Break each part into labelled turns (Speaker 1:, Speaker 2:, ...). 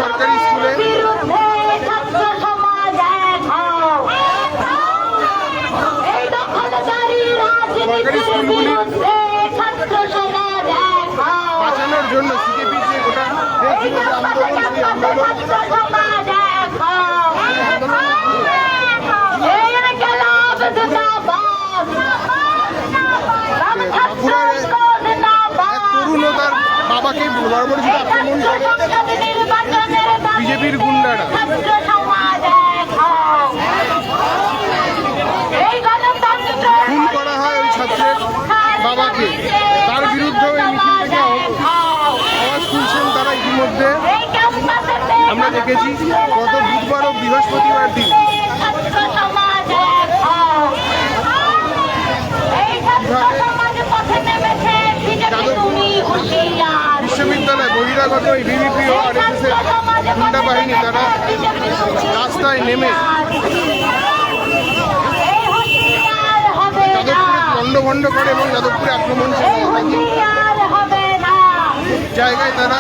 Speaker 1: সরকারি স্কুলে সরকারি স্কুলগুলি বাঁচানোর জন্য সিজেপি যে গোটা তরুণ তার বাবাকে বর্বরচিত আক্রমণ করে বিজেপির গুন্ডারা। খুন করা হয় ওই ছাত্রের বাবাকে, তার বিরুদ্ধেও এই মিছিল থেকে আওয়াজ তুলছেন তারা ইতিমধ্যে। আমরা দেখেছি গত বুধবার ও বৃহস্পতিবার দিন বিশ্ববিদ্যালয় বহিরাগত এই ভিভিপি ও আরএসএস এর গুন্ডা বাহিনী তারা রাস্তায় নেমে যাদবপুরে লণ্ডভণ্ড করে এবং যাদবপুরে আক্রমণ জায়গায় তারা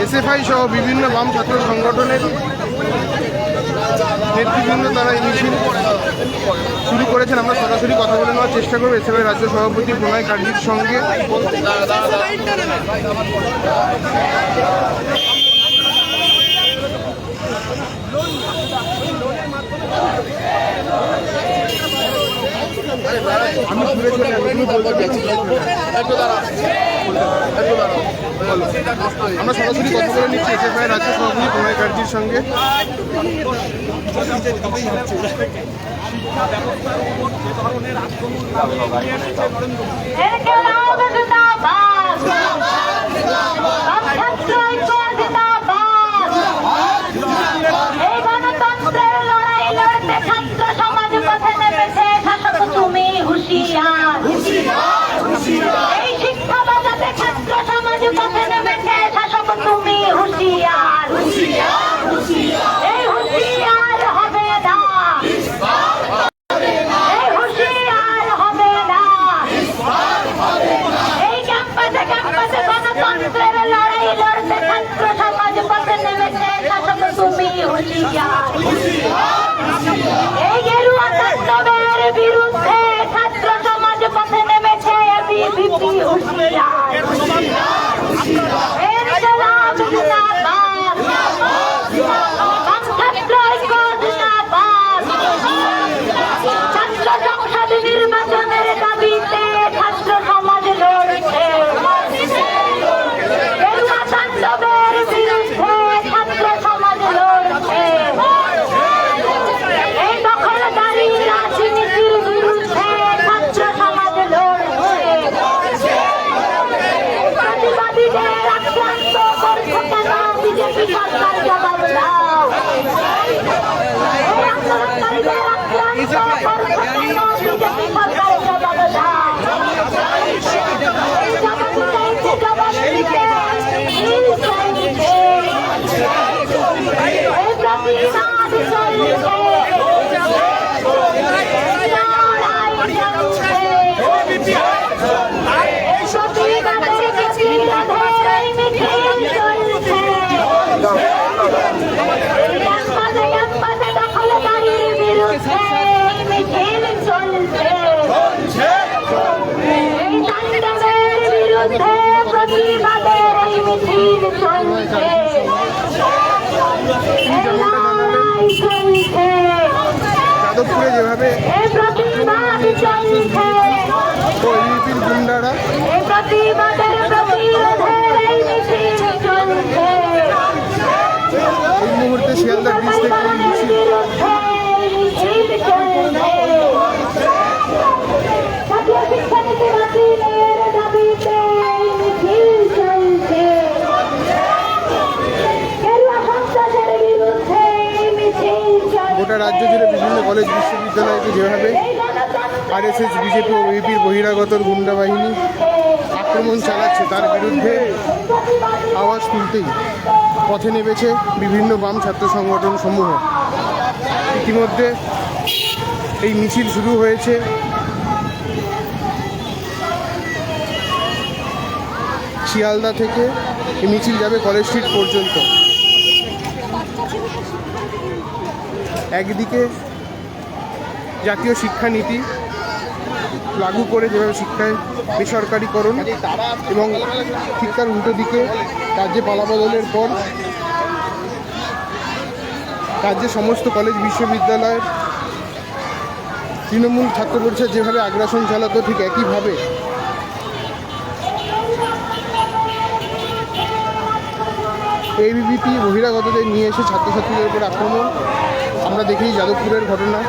Speaker 1: এসএফআই সহ বিভিন্ন বাম ছাত্র সংগঠনের নেতৃবৃন্দ তারা এই মিছিল শুরু করেছেন। আমরা সরাসরি কথা বলে নেওয়ার চেষ্টা করবো এসএফআই রাজ্য সভাপতি প্রণয় কার্জির সঙ্গে। আমরা সরাসরি কথা বলে নিচ্ছি এসএফআই রাজ্য সভাপতি প্রণয় কার্জির সঙ্গে।
Speaker 2: তুমি হুঁশিয়ার, এই শিক্ষা বাজাতে ছাত্র সমাজ পথে নেমেছে, শাসক তুমি হুঁশিয়ার, এই হুঁশিয়ার হবে না, এই হুঁশিয়ার হবে না, এই ক্যাম্পাসে ক্যাম্পাসে গণতন্ত্রের লড়াই লড়তে ছাত্র সমাজ পথে নেমেছে, শাসক তুমি হুঁশিয়ার, এই গেরুয়া তাণ্ডবের বিরুদ্ধে ছাত্র সমাজ পথে নেমেছে বিজেপি হুঁশিয়ার, এর জবাব জিন্দাবাদ, বাম ছাত্র ঐক্য জিন্দাবাদ, ছাত্র সংসদ নির্বাচনের দাবিতে ছাত্র সমাজ লড়ছে, গেরুয়া তাণ্ডবের বিরুদ্ধে ছাত্র সমাজ লড়ছে, এই দখলদারি রাজনীতির বিরুদ্ধে ছাত্র সমাজ লড়ছে, প্রতিবাদীদের আক্রান্ত করছে কেন বিজেপি সরকার জবাব দাও, এই আন্দোলনকারীদের আক্রান্ত করছে কেন বিজেপি সরকার জবাব দাও, এই জবাব চাইছে জবাব দিতে এই চলছে, এই প্রতিবাদ চলছে, প্রতিবাদের এই মিছিল চলছে,
Speaker 1: যাদবপুরে যেভাবে
Speaker 2: প্রতিবাদ চলছে,
Speaker 1: বিজেপির গুন্ডারা
Speaker 2: এই প্রতিবাদের প্রতিরোধের এই মিছিল চলছে,
Speaker 1: এই মুহূর্তে শিয়ালদা ব্রিজ থেকে এই মিছিল গোটা রাজ্য জুড়ে বিভিন্ন কলেজ বিশ্ববিদ্যালয়কে যেভাবে আরএসএস বিজেপি ও বিজেপির বহিরাগত গুন্ডা বাহিনী আক্রমণ চালাচ্ছে তার বিরুদ্ধে আওয়াজ তুলতেই পথে নেমেছে বিভিন্ন বাম ছাত্র সংগঠন সমূহ। ইতিমধ্যে এই মিছিল শুরু হয়েছে শিয়ালদা থেকে। এই মিছিল যাবে কলেজ স্ট্রিট পর্যন্ত। একদিকে জাতীয় শিক্ষানীতি লাগু করে যেভাবে শিক্ষায় বেসরকারিকরণ, এবং শিক্ষার উল্টো দিকে রাজ্যে পালাবদলের পর রাজ্যের সমস্ত কলেজ বিশ্ববিদ্যালয়ের তৃণমূল ছাত্র পরিষদ যেভাবে আগ্রাসন চালাতো, ঠিক একইভাবে এবিভিপি বহিরাগতদের নিয়ে এসে ছাত্রছাত্রীদের উপর আক্রমণ। আমরা দেখি যাদবপুরের ঘটনা।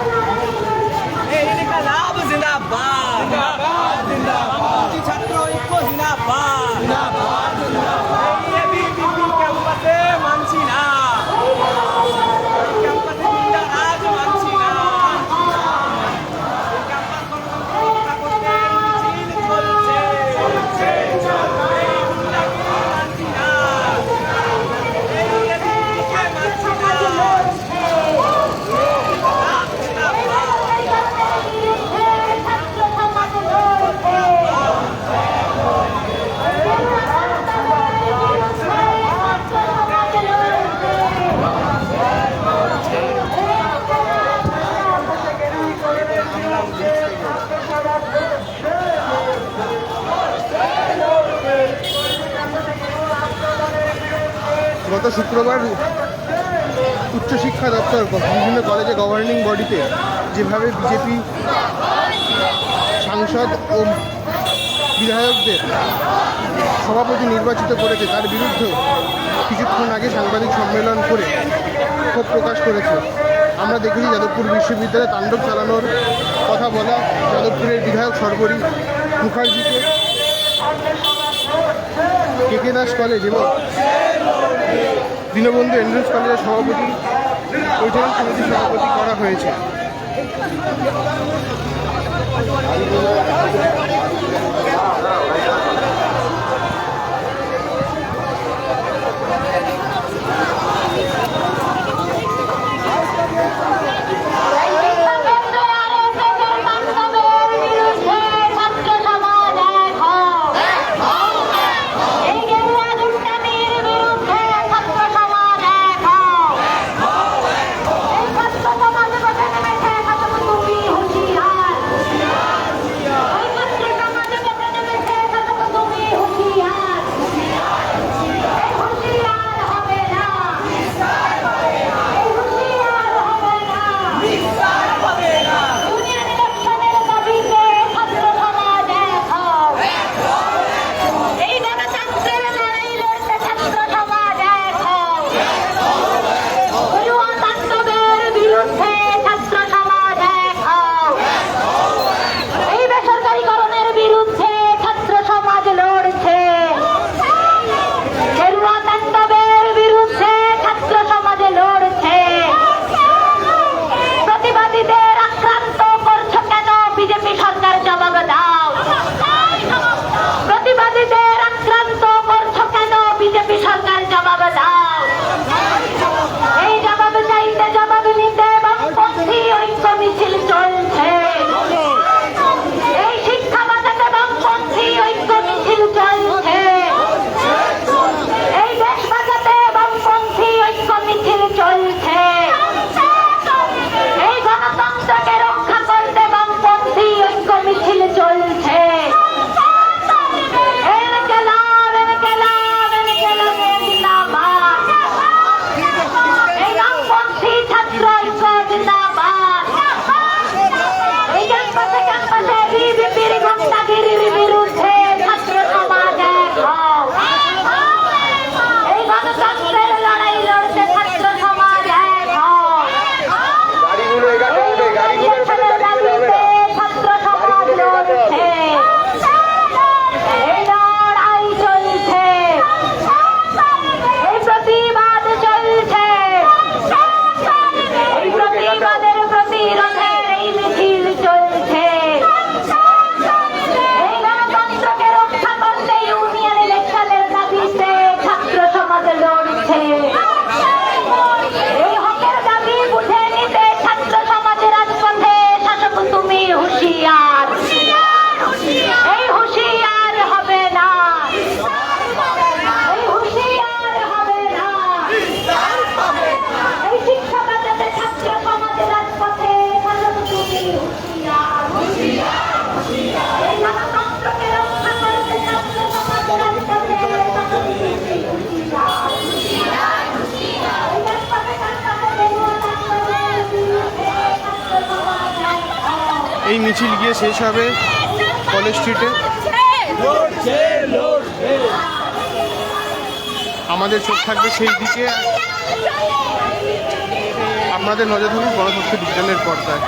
Speaker 1: গত শুক্রবার উচ্চশিক্ষা দপ্তর বিভিন্ন কলেজে গভর্নিং বডিতে যেভাবে বিজেপি সাংসদ ও বিধায়কদের সভাপতি নির্বাচিত করেছে, তার বিরুদ্ধে কিছুক্ষণ আগে সাংবাদিক সম্মেলন করে ক্ষোভ প্রকাশ করেছে। আমরা দেখেছি যাদবপুর বিশ্ববিদ্যালয়ে তাণ্ডব চালানোর কথা বলা যাদবপুরের বিধায়ক সর্বরী মুখার্জিকে কেকে দাস কলেজ এবং দীনবন্ধু এন্ড্রুজ কলেজের সভাপতি পরিচালন সমিতির সভাপতি করা হয়েছে। এই মিছিল গিয়ে শেষ হবে কলেজ স্ট্রিটে। আমাদের চোখ থাকবে সেই দিকে। আপনাদের নজর থাকুন গণতন্ত্র বিজ্ঞানের পর্দায়।